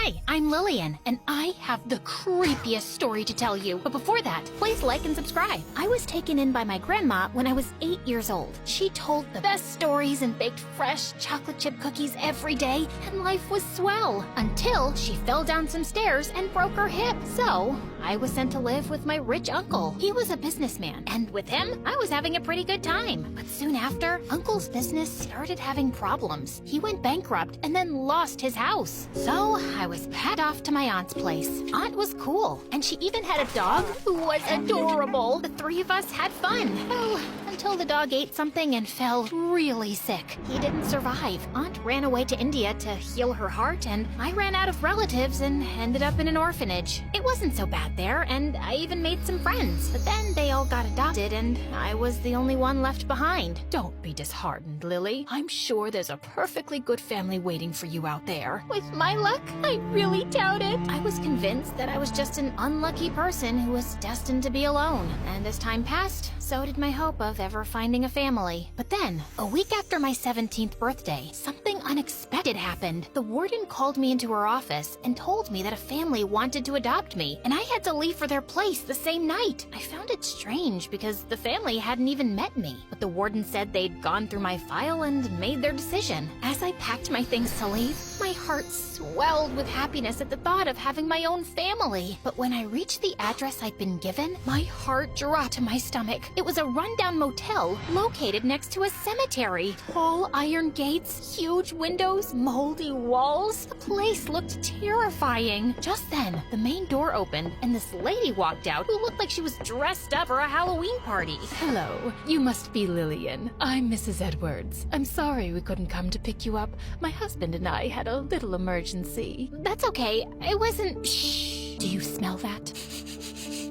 Hi, I'm Lillian, and I have the creepiest story to tell you. But before that, please like and subscribe. I was taken in by my grandma when I was 8 years old. She told the best stories and baked fresh chocolate chip cookies every day, and life was swell. Until she fell down some stairs and broke her hip. So, I was sent to live with my rich uncle. He was a businessman, and with him, I was having a pretty good time. But soon after, Uncle's business started having problems. He went bankrupt and then lost his house. So, I was packed off to my aunt's place. Aunt was cool, and she even had a dog who was adorable. The three of us had fun. Well, until the dog ate something and fell really sick. He didn't survive. Aunt ran away to India to heal her heart, and I ran out of relatives and ended up in an orphanage. It wasn't so bad there, and I even made some friends. But then they all got adopted, and I was the only one left behind. Don't be disheartened, Lily. I'm sure there's a perfectly good family waiting for you out there. With my luck, I really doubt it. I was convinced that I was just an unlucky person who was destined to be alone. And as time passed, so did my hope of ever finding a family. But then, a week after my 17th birthday, something unexpected happened. The warden called me into her office and told me that a family wanted to adopt me, and I had to leave for their place the same night. I found it strange because the family hadn't even met me, but the warden said they'd gone through my file and made their decision. As I packed my things to leave, my heart swelled with happiness at the thought of having my own family. But when I reached the address I'd been given, my heart dropped to my stomach. It was a rundown motel located next to a cemetery. Tall iron gates, huge windows, moldy walls. The place looked terrifying. Just then, the main door opened and this lady walked out who looked like she was dressed up for a Halloween party. Hello, you must be Lillian. I'm Mrs. Edwards. I'm sorry we couldn't come to pick you up. My husband and I had a little emergency. That's okay. It wasn't... Shh. Do you smell that?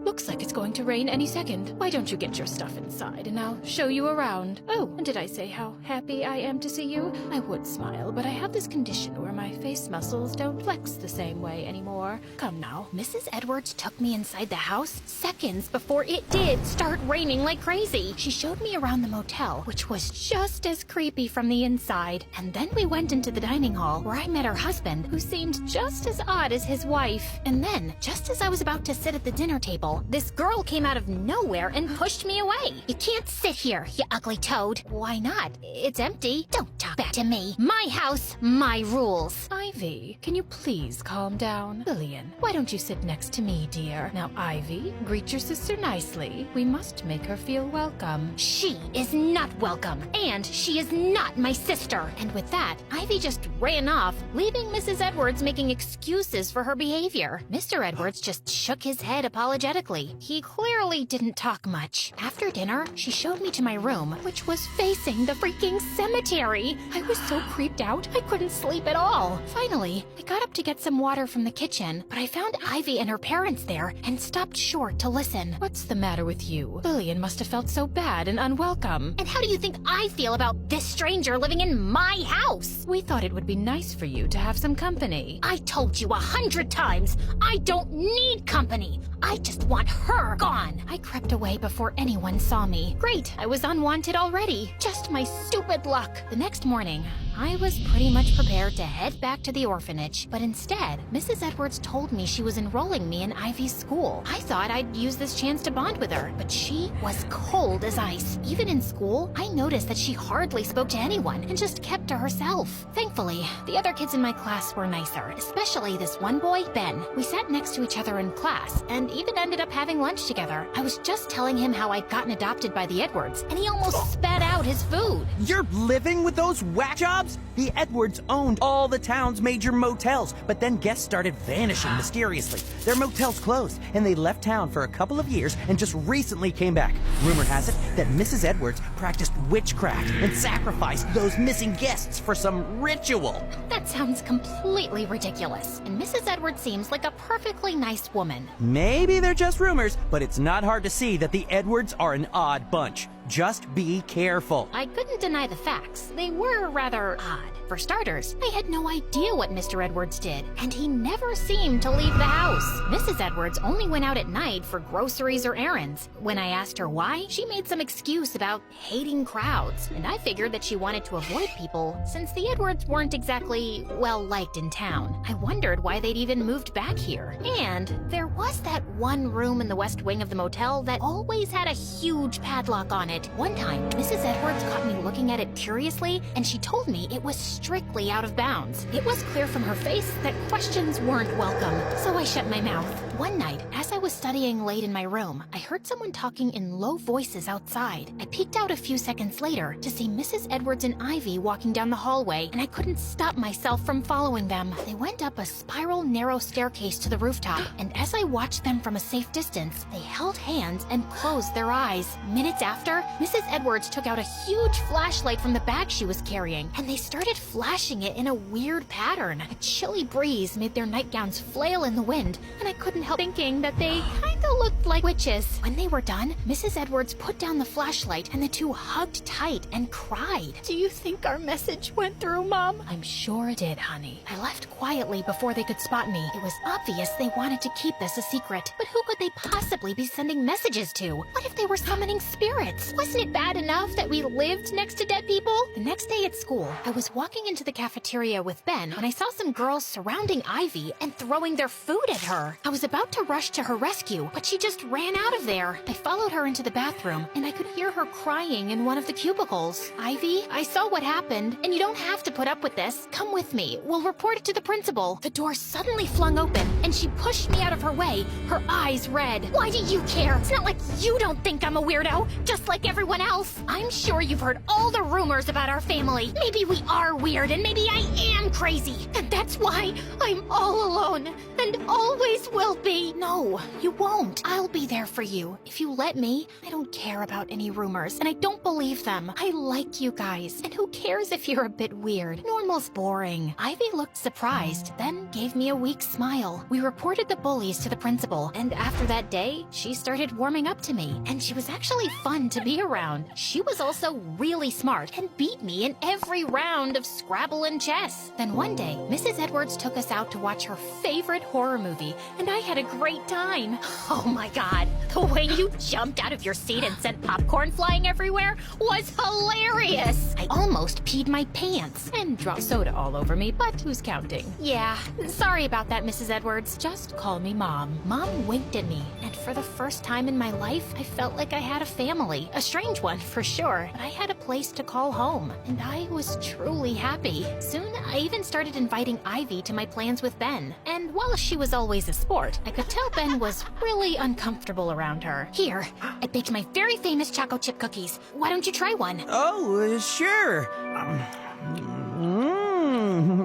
Looks like it's going to rain any second. Why don't you get your stuff inside and I'll show you around. Oh, and did I say how happy I am to see you? I would smile, but I have this condition where my face muscles don't flex the same way anymore. Come now. Mrs. Edwards took me inside the house seconds before it did start raining like crazy. She showed me around the motel, which was just as creepy from the inside. And then we went into the dining hall where I met her husband, who seemed just as odd as his wife. And then, just as I was about to sit at the dinner table, this girl came out of nowhere and pushed me away. You can't sit here, you ugly toad. Why not? It's empty. Don't talk back to me. My house, my rules. Ivy, can you please calm down? Lillian, why don't you sit next to me, dear? Now, Ivy, greet your sister nicely. We must make her feel welcome. She is not welcome, and she is not my sister. And with that, Ivy just ran off, leaving Mrs. Edwards making excuses for her behavior. Mr. Edwards just shook his head apologetically. He clearly didn't talk much. After dinner, she showed me to my room, which was facing the freaking cemetery. I was so creeped out, I couldn't sleep at all. Finally, I got up to get some water from the kitchen, but I found Ivy and her parents there and stopped short to listen. What's the matter with you? Lillian must have felt so bad and unwelcome. And how do you think I feel about this stranger living in my house? We thought it would be nice for you to have some company. I told you 100 times, I don't need company. I just want her gone. I crept away before anyone saw me. Great, I was unwanted already. Just my stupid luck. The next morning, I was pretty much prepared to head back to the orphanage, but instead, Mrs. Edwards told me she was enrolling me in Ivy's school. I thought I'd use this chance to bond with her, but she was cold as ice. Even in school, I noticed that she hardly spoke to anyone and just kept to herself. Thankfully, the other kids in my class were nicer, especially this one boy, Ben. We sat next to each other in class and even ended up having lunch together. I was just telling him how I'd gotten adopted by the Edwards, and he almost spat out his food. You're living with those whack jobs? The Edwards owned all the town's major motels, but then guests started vanishing mysteriously. Their motels closed, and they left town for a couple of years and just recently came back. Rumor has it that Mrs. Edwards practiced witchcraft and sacrificed those missing guests for some ritual. That sounds completely ridiculous, and Mrs. Edwards seems like a perfectly nice woman. Maybe they're just rumors, but it's not hard to see that the Edwards are an odd bunch. Just be careful. I couldn't deny the facts. They were rather odd. For starters, I had no idea what Mr. Edwards did, and he never seemed to leave the house. Mrs. Edwards only went out at night for groceries or errands. When I asked her why, she made some excuse about hating crowds, and I figured that she wanted to avoid people since the Edwards weren't exactly well-liked in town. I wondered why they'd even moved back here. And there was that one room in the west wing of the motel that always had a huge padlock on it. One time, Mrs. Edwards caught me looking at it curiously, and she told me it was strictly out of bounds. It was clear from her face that questions weren't welcome, so I shut my mouth. One night, as I was studying late in my room, I heard someone talking in low voices outside. I peeked out a few seconds later to see Mrs. Edwards and Ivy walking down the hallway, and I couldn't stop myself from following them. They went up a spiral, narrow staircase to the rooftop, and as I watched them from a safe distance, they held hands and closed their eyes. Minutes after, Mrs. Edwards took out a huge flashlight from the bag she was carrying, and they started flashing it in a weird pattern. A chilly breeze made their nightgowns flail in the wind, and I couldn't help thinking that they kinda looked like witches. When they were done, Mrs. Edwards put down the flashlight, and the two hugged tight and cried. Do you think our message went through, Mom? I'm sure it did, honey. I left quietly before they could spot me. It was obvious they wanted to keep this a secret. But who could they possibly be sending messages to? What if they were summoning spirits? Wasn't it bad enough that we lived next to dead people? The next day at school, I was walking into the cafeteria with Ben when I saw some girls surrounding Ivy and throwing their food at her. I was about to rush to her rescue, but she just ran out of there. I followed her into the bathroom, and I could hear her crying in one of the cubicles. Ivy, I saw what happened, and you don't have to put up with this. Come with me. We'll report it to the principal. The door suddenly flung open, and she pushed me out of her way, her eyes red. Why do you care? It's not like you don't think I'm a weirdo, just like everyone else. I'm sure you've heard all the rumors about our family. Maybe we are weird, and maybe I am crazy. And that's why I'm all alone, and always will be. No, you won't. I'll be there for you. If you let me, I don't care about any rumors, and I don't believe them. I like you guys, and who cares if you're a bit weird? Normal's boring. Ivy looked surprised, then gave me a weak smile. We reported the bullies to the principal, and after that day, she started warming up to me, and she was actually fun to be around. She was also really smart and beat me in every round of Scrabble and chess. Then one day, Mrs. Edwards took us out to watch her favorite horror movie, and I had a great time. Oh my god, the way you jumped out of your seat and sent popcorn flying everywhere was hilarious! I almost peed my pants. And dropped soda all over me, but who's counting? Yeah, sorry about that, Mrs. Edwards. Just call me Mom. Mom winked at me, and for the first time in my life, I felt like I had a family. A strange one, for sure, but I had a place to call home, and I was truly happy. Soon, I even started inviting Ivy to my plans with Ben, and while she was always a sport, I could tell Ben was really uncomfortable around her. Here, I baked my very famous choco chip cookies. Why don't you try one? Oh, sure.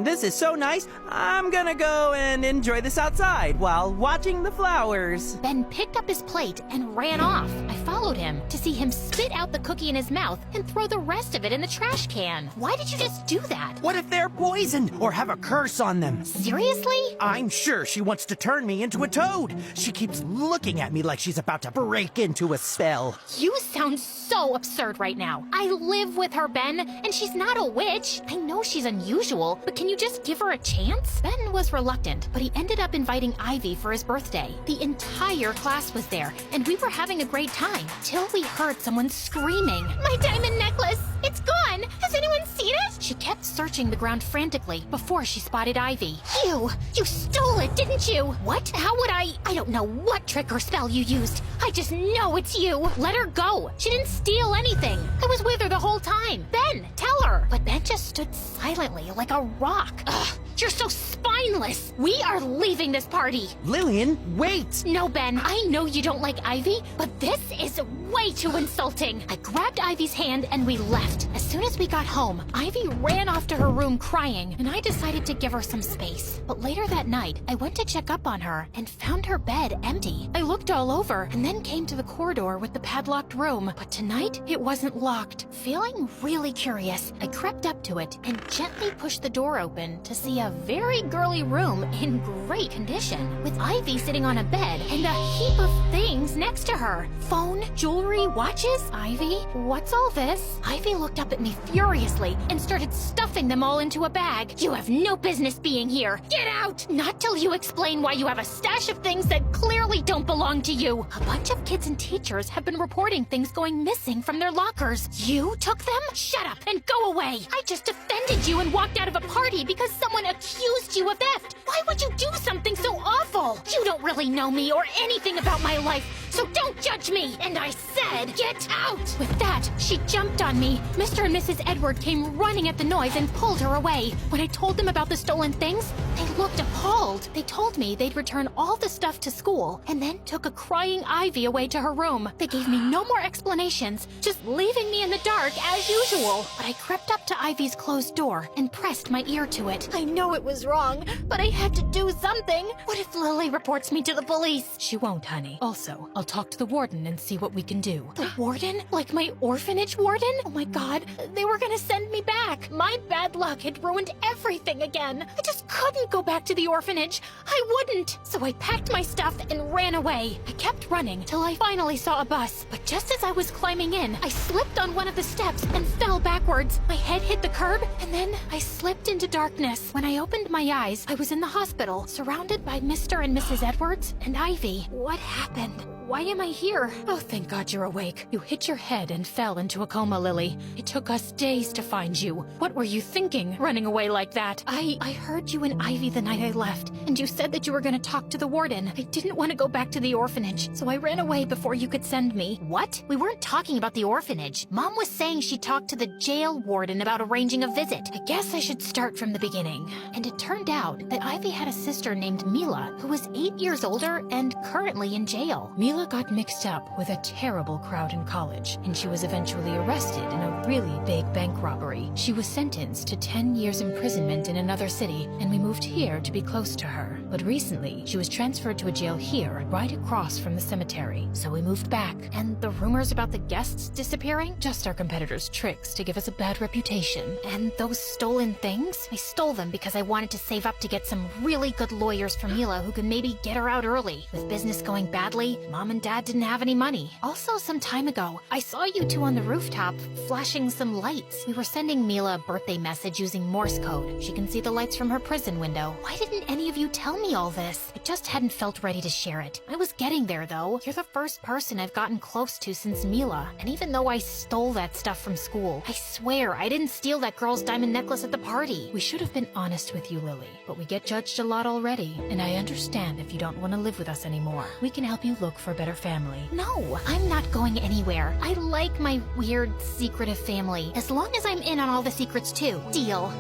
This is so nice. I'm gonna go and enjoy this outside while watching the flowers. Ben picked up his plate and ran off. I followed him to see him spit out the cookie in his mouth and throw the rest of it in the trash can. Why did you just do that? What if they're poisoned or have a curse on them? Seriously? I'm sure she wants to turn me into a toad. She keeps looking at me like she's about to break into a spell. You sound so absurd right now. I live with her, Ben, and she's not a witch. I know she's unusual, but can you just give her a chance? Ben was reluctant, but he ended up inviting Ivy for his birthday. The entire class was there, and we were having a great time, till we heard someone screaming. My diamond necklace! It's gone! Has anyone seen it? She kept searching the ground frantically before she spotted Ivy. You stole it, didn't you? What? How would I don't know what trick or spell you used. I just know it's you. Let her go. She didn't steal anything. I was with her the whole time. Ben, tell her. But Ben just stood silently like a rock. Ugh, you're so spineless. We are leaving this party. Lillian, wait! No, Ben, I know you don't like Ivy, but this is way too insulting. I grabbed Ivy's hand and we left. As soon as we got home, Ivy ran off to her room crying, and I decided to give her some space. But later that night, I went to check up on her and found her bed empty. I looked all over and then came to the corridor with the padlocked room, but tonight it wasn't locked. Feeling really curious, I crept up to it and gently pushed the door open to see a a very girly room in great condition, with Ivy sitting on a bed and a heap of things next to her. Phone, jewelry, watches. Ivy, what's all this? Ivy looked up at me furiously and started stuffing them all into a bag. You have no business being here. Get out! Not till you explain why you have a stash of things that clearly don't belong to you. A bunch of kids and teachers have been reporting things going missing from their lockers. You took them? Shut up and go away. I just offended you and walked out of a party because someone accused you of theft. Why would you do something so awful? You don't really know me or anything about my life, so don't judge me. And I said, get out! With that, she jumped on me. Mr. and Mrs. Edward came running at the noise and pulled her away. When I told them about the stolen things, they looked appalled. They told me they'd return all the stuff to school and then took a crying Ivy away to her room. They gave me no more explanations, just leaving me in the dark as usual. But I crept up to Ivy's closed door and pressed my ear to it. I know it was wrong, but I had to do something. What if Lily reports me to the police? She won't, honey. Also, I'll talk to the warden and see what we can do. The warden? Like my orphanage warden? Oh my god, they were gonna send me back. My bad luck had ruined everything again. I just couldn't go back to the orphanage. I wouldn't. So I packed my stuff and ran away. I kept running till I finally saw a bus, but just as I was climbing in, I slipped on one of the steps and fell backwards. My head hit the curb, and then I slipped into darkness. When I opened my eyes, I was in the hospital, surrounded by Mr. and Mrs. Edwards and Ivy. What happened? Why am I here? Oh, thank God you're awake. You hit your head and fell into a coma, Lily. It took us days to find you. What were you thinking, running away like that? I heard you and Ivy the night I left, and you said that you were going to talk to the warden. I didn't want to go back to the orphanage, so I ran away before you could send me. What? We weren't talking about the orphanage. Mom was saying she talked to the jail warden about arranging a visit. I guess I should start from the beginning. And it turned out that Ivy had a sister named Mila, Who was 8 years older and currently in jail. Mila got mixed up with a terrible crowd in college, and she was eventually arrested in a really big bank robbery. She was sentenced to 10 years imprisonment in another city, and we moved here to be close to her. But recently, she was transferred to a jail here, right across from the cemetery. So we moved back. And the rumors about the guests disappearing? Just our competitors' tricks to give us a bad reputation. And those stolen things? I stole them because I wanted to save up to get some really good lawyers for Mila who could maybe get her out early. With business going badly, Mom and Dad didn't have any money. Also, some time ago, I saw you two on the rooftop flashing some lights. We were sending Mila a birthday message using Morse code. She can see the lights from her prison window. Why didn't any of you tell me all this? I just hadn't felt ready to share it. I was getting there, though. You're the first person I've gotten close to since Mila. And even though I stole that stuff from school, I swear I didn't steal that girl's diamond necklace at the party. We should have been honest with you, Lily, but we get judged a lot already, and I understand if you don't want to live with us anymore. We can help you look for a better family. No, I'm not going anywhere. I like my weird, secretive family, as long as I'm in on all the secrets too. Deal.